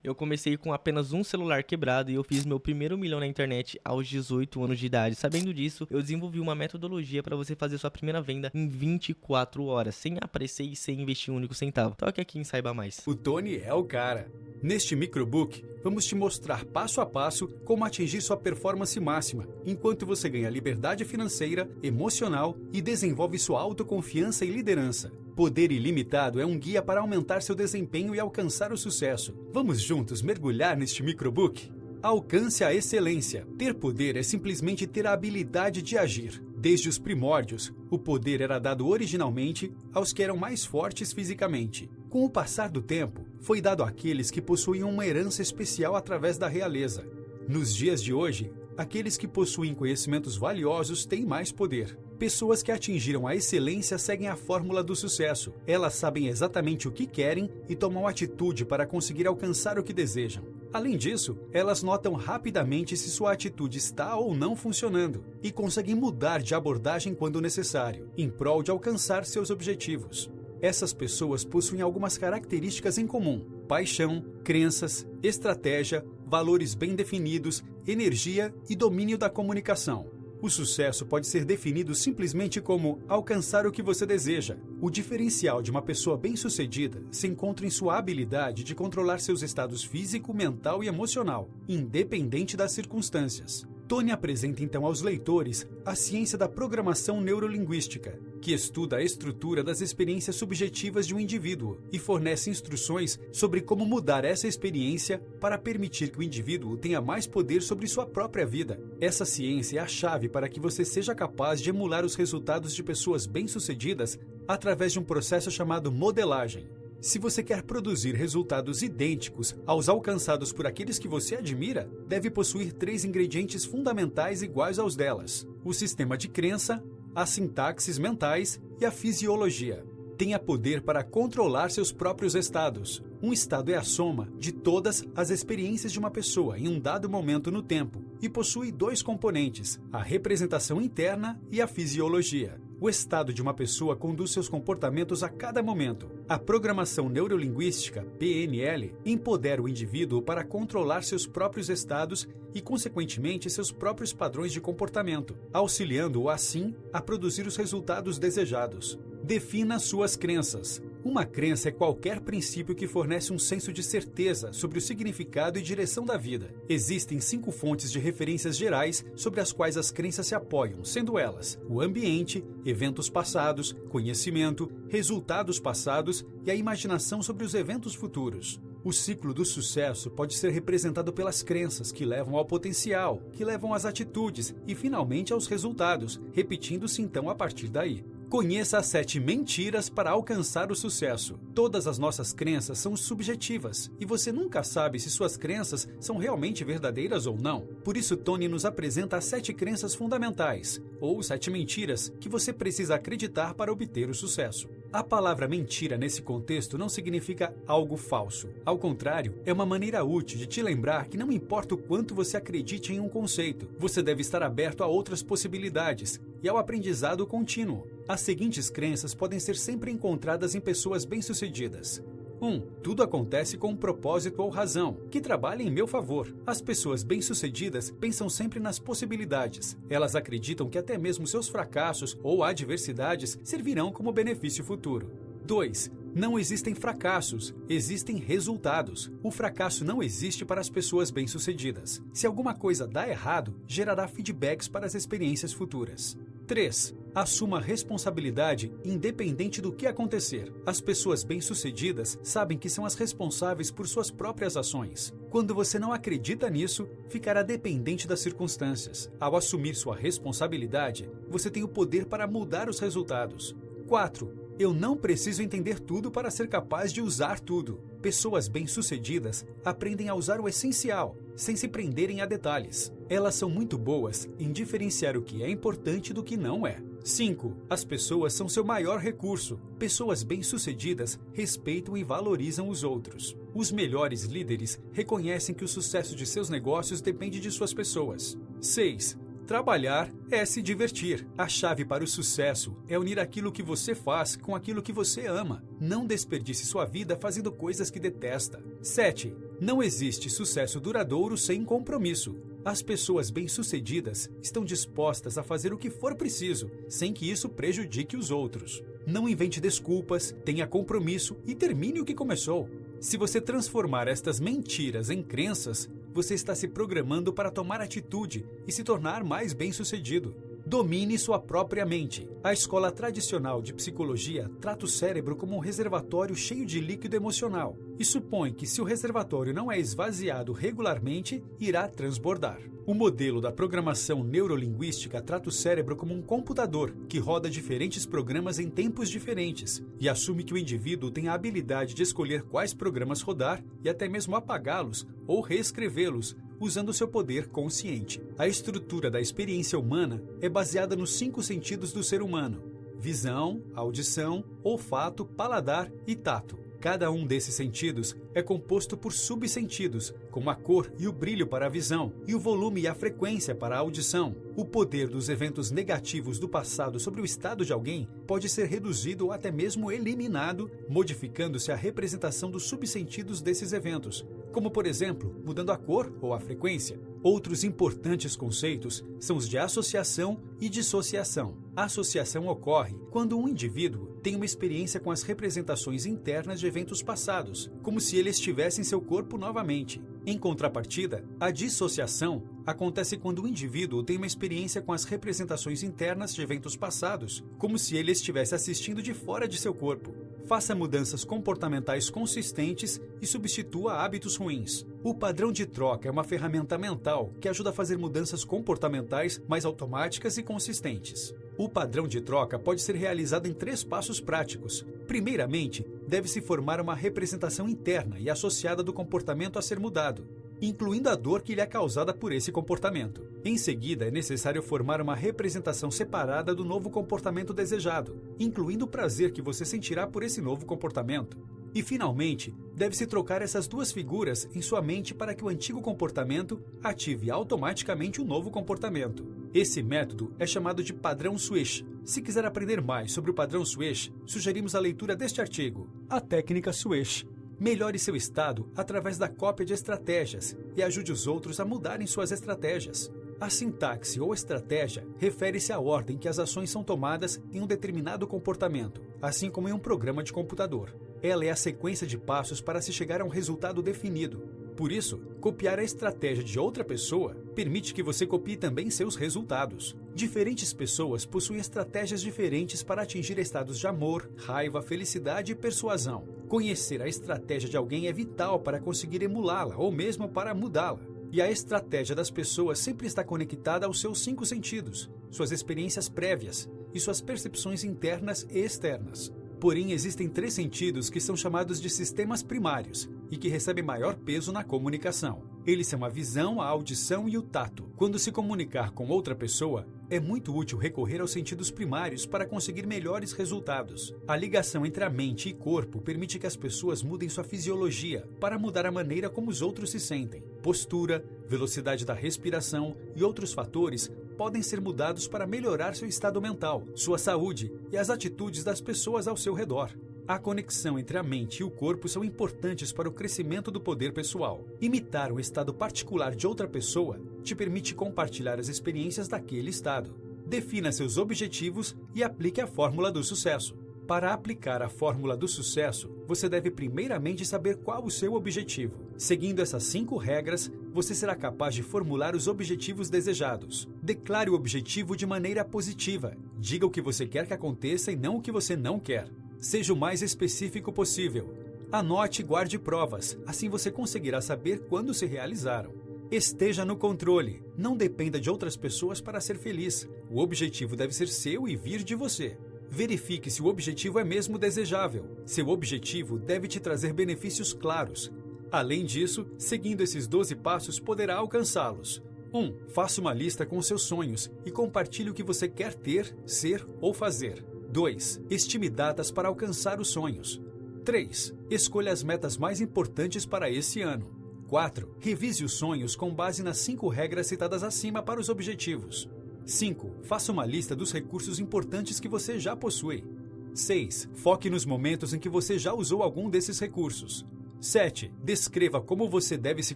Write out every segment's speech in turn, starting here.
Eu comecei com apenas um celular quebrado e eu fiz meu primeiro milhão na internet aos 18 anos de idade. Sabendo disso, eu desenvolvi uma metodologia para você fazer sua primeira venda em 24 horas, sem aparecer e sem investir um único centavo. Toque aqui em Saiba Mais. O Tony é o cara. Neste microbook, vamos te mostrar passo a passo como atingir sua performance máxima, enquanto você ganha liberdade financeira, emocional e desenvolve sua autoconfiança e liderança. Poder Ilimitado é um guia para aumentar seu desempenho e alcançar o sucesso. Vamos juntos mergulhar neste microbook? Alcance a excelência. Ter poder é simplesmente ter a habilidade de agir. Desde os primórdios, o poder era dado originalmente aos que eram mais fortes fisicamente. Com o passar do tempo, foi dado àqueles que possuíam uma herança especial através da realeza. Nos dias de hoje, aqueles que possuem conhecimentos valiosos têm mais poder. Pessoas que atingiram a excelência seguem a fórmula do sucesso. Elas sabem exatamente o que querem e tomam atitude para conseguir alcançar o que desejam. Além disso, elas notam rapidamente se sua atitude está ou não funcionando e conseguem mudar de abordagem quando necessário, em prol de alcançar seus objetivos. Essas pessoas possuem algumas características em comum: paixão, crenças, estratégia, valores bem definidos, energia e domínio da comunicação. O sucesso pode ser definido simplesmente como alcançar o que você deseja. O diferencial de uma pessoa bem-sucedida se encontra em sua habilidade de controlar seus estados físico, mental e emocional, independente das circunstâncias. Tony apresenta então aos leitores a ciência da programação neurolinguística, que estuda a estrutura das experiências subjetivas de um indivíduo e fornece instruções sobre como mudar essa experiência para permitir que o indivíduo tenha mais poder sobre sua própria vida. Essa ciência é a chave para que você seja capaz de emular os resultados de pessoas bem-sucedidas através de um processo chamado modelagem. Se você quer produzir resultados idênticos aos alcançados por aqueles que você admira, deve possuir 3 ingredientes fundamentais iguais aos delas: o sistema de crença, as sintaxes mentais e a fisiologia. Tenha poder para controlar seus próprios estados. Um estado é a soma de todas as experiências de uma pessoa em um dado momento no tempo e possui 2 componentes: a representação interna e a fisiologia. O estado de uma pessoa conduz seus comportamentos a cada momento. A programação neurolinguística, PNL, empodera o indivíduo para controlar seus próprios estados e, consequentemente, seus próprios padrões de comportamento, auxiliando-o, assim, a produzir os resultados desejados. Defina suas crenças. Uma crença é qualquer princípio que fornece um senso de certeza sobre o significado e direção da vida. Existem 5 fontes de referências gerais sobre as quais as crenças se apoiam, sendo elas o ambiente, eventos passados, conhecimento, resultados passados e a imaginação sobre os eventos futuros. O ciclo do sucesso pode ser representado pelas crenças que levam ao potencial, que levam às atitudes e, finalmente, aos resultados, repetindo-se então a partir daí. Conheça as 7 mentiras para alcançar o sucesso. Todas as nossas crenças são subjetivas e você nunca sabe se suas crenças são realmente verdadeiras ou não. Por isso, Tony nos apresenta as 7 crenças fundamentais, ou 7 mentiras, que você precisa acreditar para obter o sucesso. A palavra mentira nesse contexto não significa algo falso. Ao contrário, é uma maneira útil de te lembrar que não importa o quanto você acredite em um conceito, você deve estar aberto a outras possibilidades e ao aprendizado contínuo. As seguintes crenças podem ser sempre encontradas em pessoas bem-sucedidas. 1. Tudo acontece com um propósito ou razão, que trabalha em meu favor. As pessoas bem-sucedidas pensam sempre nas possibilidades. Elas acreditam que até mesmo seus fracassos ou adversidades servirão como benefício futuro. 2. Não existem fracassos, existem resultados. O fracasso não existe para as pessoas bem-sucedidas. Se alguma coisa dá errado, gerará feedbacks para as experiências futuras. 3. Assuma a responsabilidade independente do que acontecer. As pessoas bem-sucedidas sabem que são as responsáveis por suas próprias ações. Quando você não acredita nisso, ficará dependente das circunstâncias. Ao assumir sua responsabilidade, você tem o poder para mudar os resultados. 4. Eu não preciso entender tudo para ser capaz de usar tudo. Pessoas bem-sucedidas aprendem a usar o essencial, sem se prenderem a detalhes. Elas são muito boas em diferenciar o que é importante do que não é. 5. As pessoas são seu maior recurso. Pessoas bem-sucedidas respeitam e valorizam os outros. Os melhores líderes reconhecem que o sucesso de seus negócios depende de suas pessoas. 6. Trabalhar é se divertir. A chave para o sucesso é unir aquilo que você faz com aquilo que você ama. Não desperdice sua vida fazendo coisas que detesta. 7. Não existe sucesso duradouro sem compromisso. As pessoas bem-sucedidas estão dispostas a fazer o que for preciso, sem que isso prejudique os outros. Não invente desculpas, tenha compromisso e termine o que começou. Se você transformar estas mentiras em crenças, você está se programando para tomar atitude e se tornar mais bem-sucedido. Domine sua própria mente. A escola tradicional de psicologia trata o cérebro como um reservatório cheio de líquido emocional e supõe que, se o reservatório não é esvaziado regularmente, irá transbordar. O modelo da programação neurolinguística trata o cérebro como um computador que roda diferentes programas em tempos diferentes e assume que o indivíduo tem a habilidade de escolher quais programas rodar e até mesmo apagá-los ou reescrevê-los, usando seu poder consciente. A estrutura da experiência humana é baseada nos 5 sentidos do ser humano: visão, audição, olfato, paladar e tato. Cada um desses sentidos é composto por subsentidos, como a cor e o brilho para a visão, e o volume e a frequência para a audição. O poder dos eventos negativos do passado sobre o estado de alguém pode ser reduzido ou até mesmo eliminado, modificando-se a representação dos subsentidos desses eventos, como, por exemplo, mudando a cor ou a frequência. Outros importantes conceitos são os de associação e dissociação. A associação ocorre quando um indivíduo tem uma experiência com as representações internas de eventos passados, como se ele estivesse em seu corpo novamente. Em contrapartida, a dissociação acontece quando o indivíduo tem uma experiência com as representações internas de eventos passados, como se ele estivesse assistindo de fora de seu corpo. Faça mudanças comportamentais consistentes e substitua hábitos ruins. O padrão de troca é uma ferramenta mental que ajuda a fazer mudanças comportamentais mais automáticas e consistentes. O padrão de troca pode ser realizado em 3 passos práticos. Primeiramente, deve-se formar uma representação interna e associada do comportamento a ser mudado, incluindo a dor que lhe é causada por esse comportamento. Em seguida, é necessário formar uma representação separada do novo comportamento desejado, incluindo o prazer que você sentirá por esse novo comportamento. E, finalmente, deve-se trocar essas 2 figuras em sua mente para que o antigo comportamento ative automaticamente o novo comportamento. Esse método é chamado de padrão Swish. Se quiser aprender mais sobre o padrão Swish, sugerimos a leitura deste artigo, A Técnica Swish. Melhore seu estado através da cópia de estratégias e ajude os outros a mudarem suas estratégias. A sintaxe ou estratégia refere-se à ordem que as ações são tomadas em um determinado comportamento, assim como em um programa de computador. Ela é a sequência de passos para se chegar a um resultado definido. Por isso, copiar a estratégia de outra pessoa permite que você copie também seus resultados. Diferentes pessoas possuem estratégias diferentes para atingir estados de amor, raiva, felicidade e persuasão. Conhecer a estratégia de alguém é vital para conseguir emulá-la ou mesmo para mudá-la. E a estratégia das pessoas sempre está conectada aos seus 5 sentidos, suas experiências prévias e suas percepções internas e externas. Porém, existem 3 sentidos que são chamados de sistemas primários e que recebem maior peso na comunicação. Eles são a visão, a audição e o tato. Quando se comunicar com outra pessoa, é muito útil recorrer aos sentidos primários para conseguir melhores resultados. A ligação entre a mente e corpo permite que as pessoas mudem sua fisiologia para mudar a maneira como os outros se sentem. Postura, velocidade da respiração e outros fatores podem ser mudados para melhorar seu estado mental, sua saúde e as atitudes das pessoas ao seu redor. A conexão entre a mente e o corpo são importantes para o crescimento do poder pessoal. Imitar um estado particular de outra pessoa te permite compartilhar as experiências daquele estado. Defina seus objetivos e aplique a fórmula do sucesso. Para aplicar a fórmula do sucesso, você deve primeiramente saber qual o seu objetivo. Seguindo essas 5 regras, você será capaz de formular os objetivos desejados. Declare o objetivo de maneira positiva. Diga o que você quer que aconteça e não o que você não quer. Seja o mais específico possível. Anote e guarde provas, assim você conseguirá saber quando se realizaram. Esteja no controle. Não dependa de outras pessoas para ser feliz. O objetivo deve ser seu e vir de você. Verifique se o objetivo é mesmo desejável. Seu objetivo deve te trazer benefícios claros. Além disso, seguindo esses 12 passos, poderá alcançá-los. 1. Faça uma lista com seus sonhos e compartilhe o que você quer ter, ser ou fazer. 2. Estime datas para alcançar os sonhos. 3. Escolha as metas mais importantes para esse ano. 4. Revise os sonhos com base nas 5 regras citadas acima para os objetivos. 5. Faça uma lista dos recursos importantes que você já possui. 6. Foque nos momentos em que você já usou algum desses recursos. 7. Descreva como você deve se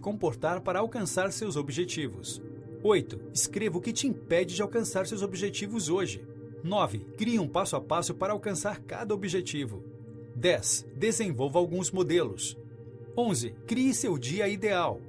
comportar para alcançar seus objetivos. 8. Escreva o que te impede de alcançar seus objetivos hoje. 9. Crie um passo a passo para alcançar cada objetivo. 10. Desenvolva alguns modelos. 11. Crie seu dia ideal.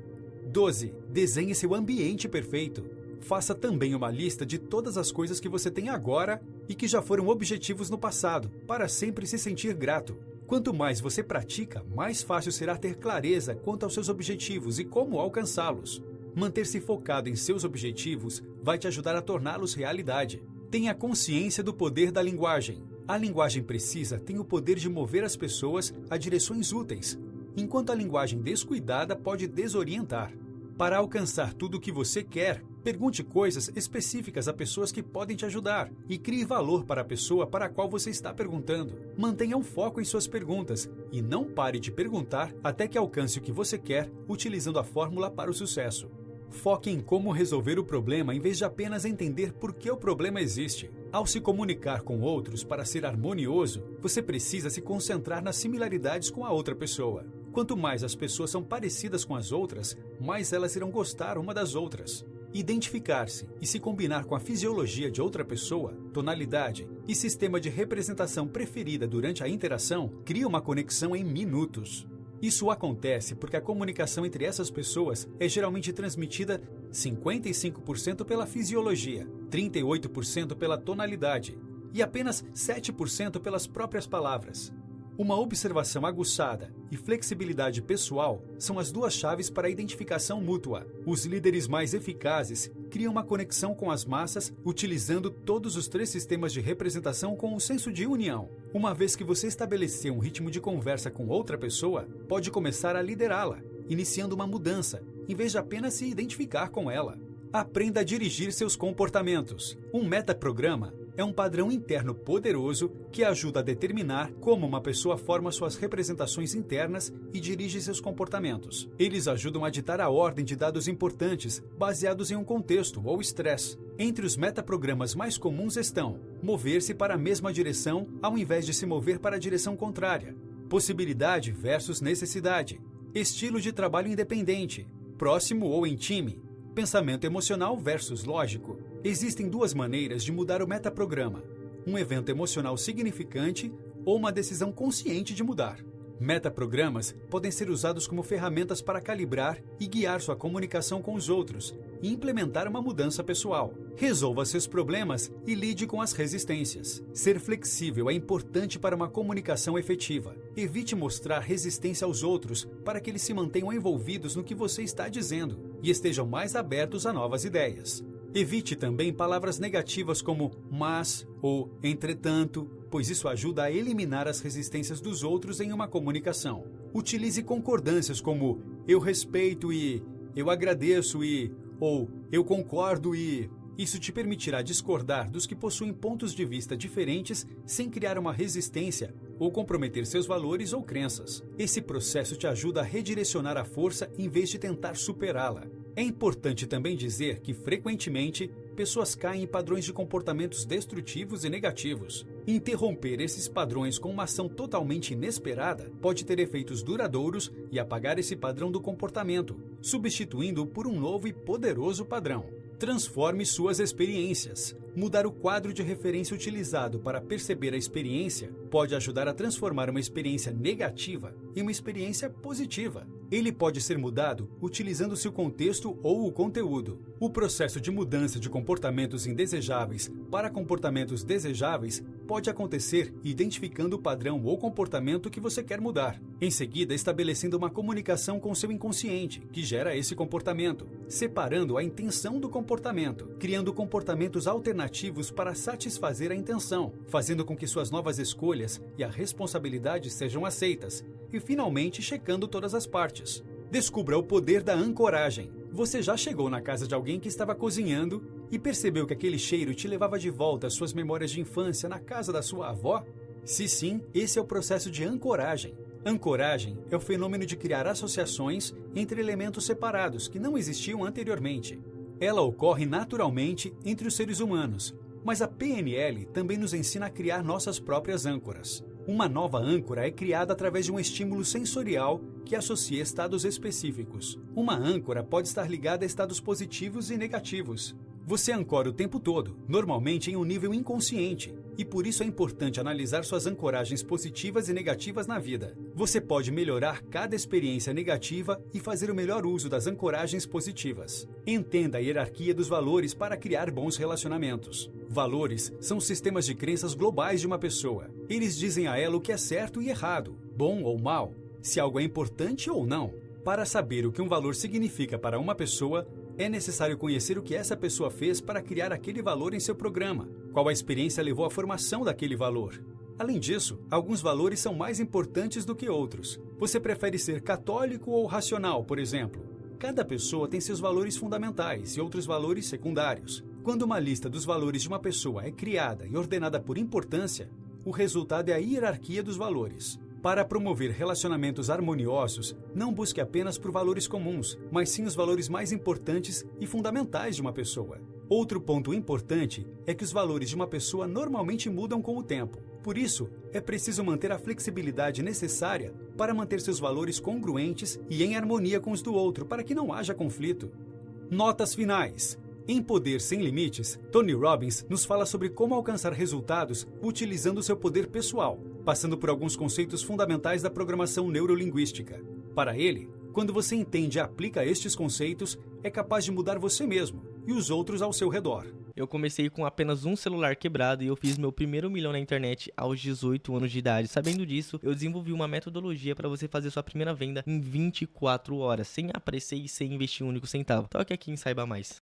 12. Desenhe seu ambiente perfeito. Faça também uma lista de todas as coisas que você tem agora e que já foram objetivos no passado, para sempre se sentir grato. Quanto mais você pratica, mais fácil será ter clareza quanto aos seus objetivos e como alcançá-los. Manter-se focado em seus objetivos vai te ajudar a torná-los realidade. Tenha consciência do poder da linguagem. A linguagem precisa tem o poder de mover as pessoas a direções úteis, enquanto a linguagem descuidada pode desorientar. Para alcançar tudo o que você quer, pergunte coisas específicas a pessoas que podem te ajudar e crie valor para a pessoa para a qual você está perguntando. Mantenha um foco em suas perguntas e não pare de perguntar até que alcance o que você quer utilizando a fórmula para o sucesso. Foque em como resolver o problema em vez de apenas entender por que o problema existe. Ao se comunicar com outros para ser harmonioso, você precisa se concentrar nas similaridades com a outra pessoa. Quanto mais as pessoas são parecidas com as outras, mais elas irão gostar uma das outras. Identificar-se e se combinar com a fisiologia de outra pessoa, tonalidade e sistema de representação preferida durante a interação cria uma conexão em minutos. Isso acontece porque a comunicação entre essas pessoas é geralmente transmitida 55% pela fisiologia, 38% pela tonalidade e apenas 7% pelas próprias palavras. Uma observação aguçada e flexibilidade pessoal são as duas chaves para a identificação mútua. Os líderes mais eficazes criam uma conexão com as massas utilizando todos os 3 sistemas de representação com um senso de união. Uma vez que você estabeleceu um ritmo de conversa com outra pessoa, pode começar a liderá-la, iniciando uma mudança, em vez de apenas se identificar com ela. Aprenda a dirigir seus comportamentos. Um metaprograma é um padrão interno poderoso que ajuda a determinar como uma pessoa forma suas representações internas e dirige seus comportamentos. Eles ajudam a ditar a ordem de dados importantes baseados em um contexto ou estresse. Entre os metaprogramas mais comuns estão mover-se para a mesma direção ao invés de se mover para a direção contrária, possibilidade versus necessidade, estilo de trabalho independente, próximo ou em time, pensamento emocional versus lógico. Existem 2 maneiras de mudar o metaprograma: um evento emocional significante ou uma decisão consciente de mudar. Metaprogramas podem ser usados como ferramentas para calibrar e guiar sua comunicação com os outros e implementar uma mudança pessoal. Resolva seus problemas e lide com as resistências. Ser flexível é importante para uma comunicação efetiva. Evite mostrar resistência aos outros para que eles se mantenham envolvidos no que você está dizendo e estejam mais abertos a novas ideias. Evite também palavras negativas como mas ou entretanto, pois isso ajuda a eliminar as resistências dos outros em uma comunicação. Utilize concordâncias como eu respeito e eu agradeço e ou eu concordo e. Isso te permitirá discordar dos que possuem pontos de vista diferentes sem criar uma resistência ou comprometer seus valores ou crenças. Esse processo te ajuda a redirecionar a força em vez de tentar superá-la. É importante também dizer que, frequentemente, pessoas caem em padrões de comportamentos destrutivos e negativos. Interromper esses padrões com uma ação totalmente inesperada pode ter efeitos duradouros e apagar esse padrão do comportamento, substituindo-o por um novo e poderoso padrão. Transforme suas experiências. Mudar o quadro de referência utilizado para perceber a experiência pode ajudar a transformar uma experiência negativa em uma experiência positiva. Ele pode ser mudado utilizando-se o contexto ou o conteúdo. O processo de mudança de comportamentos indesejáveis para comportamentos desejáveis pode acontecer identificando o padrão ou comportamento que você quer mudar. Em seguida, estabelecendo uma comunicação com seu inconsciente, que gera esse comportamento, separando a intenção do comportamento, criando comportamentos alternativos para satisfazer a intenção, fazendo com que suas novas escolhas e a responsabilidade sejam aceitas, e finalmente checando todas as partes. Descubra o poder da ancoragem. Você já chegou na casa de alguém que estava cozinhando e percebeu que aquele cheiro te levava de volta às suas memórias de infância na casa da sua avó? Se sim, esse é o processo de ancoragem. Ancoragem é o fenômeno de criar associações entre elementos separados que não existiam anteriormente. Ela ocorre naturalmente entre os seres humanos, mas a PNL também nos ensina a criar nossas próprias âncoras. Uma nova âncora é criada através de um estímulo sensorial que associa estados específicos. Uma âncora pode estar ligada a estados positivos e negativos. Você ancora o tempo todo, normalmente em um nível inconsciente, e por isso é importante analisar suas ancoragens positivas e negativas na vida. Você pode melhorar cada experiência negativa e fazer o melhor uso das ancoragens positivas. Entenda a hierarquia dos valores para criar bons relacionamentos. Valores são sistemas de crenças globais de uma pessoa. Eles dizem a ela o que é certo e errado, bom ou mal, se algo é importante ou não. Para saber o que um valor significa para uma pessoa, é necessário conhecer o que essa pessoa fez para criar aquele valor em seu programa, qual a experiência levou à formação daquele valor. Além disso, alguns valores são mais importantes do que outros. Você prefere ser católico ou racional, por exemplo? Cada pessoa tem seus valores fundamentais e outros valores secundários. Quando uma lista dos valores de uma pessoa é criada e ordenada por importância, o resultado é a hierarquia dos valores. Para promover relacionamentos harmoniosos, não busque apenas por valores comuns, mas sim os valores mais importantes e fundamentais de uma pessoa. Outro ponto importante é que os valores de uma pessoa normalmente mudam com o tempo. Por isso, é preciso manter a flexibilidade necessária para manter seus valores congruentes e em harmonia com os do outro, para que não haja conflito. Notas finais. Em Poder Sem Limites, Tony Robbins nos fala sobre como alcançar resultados utilizando seu poder pessoal, passando por alguns conceitos fundamentais da programação neurolinguística. Para ele, quando você entende e aplica estes conceitos, é capaz de mudar você mesmo e os outros ao seu redor. Eu comecei com apenas um celular quebrado e eu fiz meu primeiro milhão na internet aos 18 anos de idade. Sabendo disso, eu desenvolvi uma metodologia para você fazer sua primeira venda em 24 horas, sem apressar e sem investir um único centavo. Toque aqui em Saiba Mais.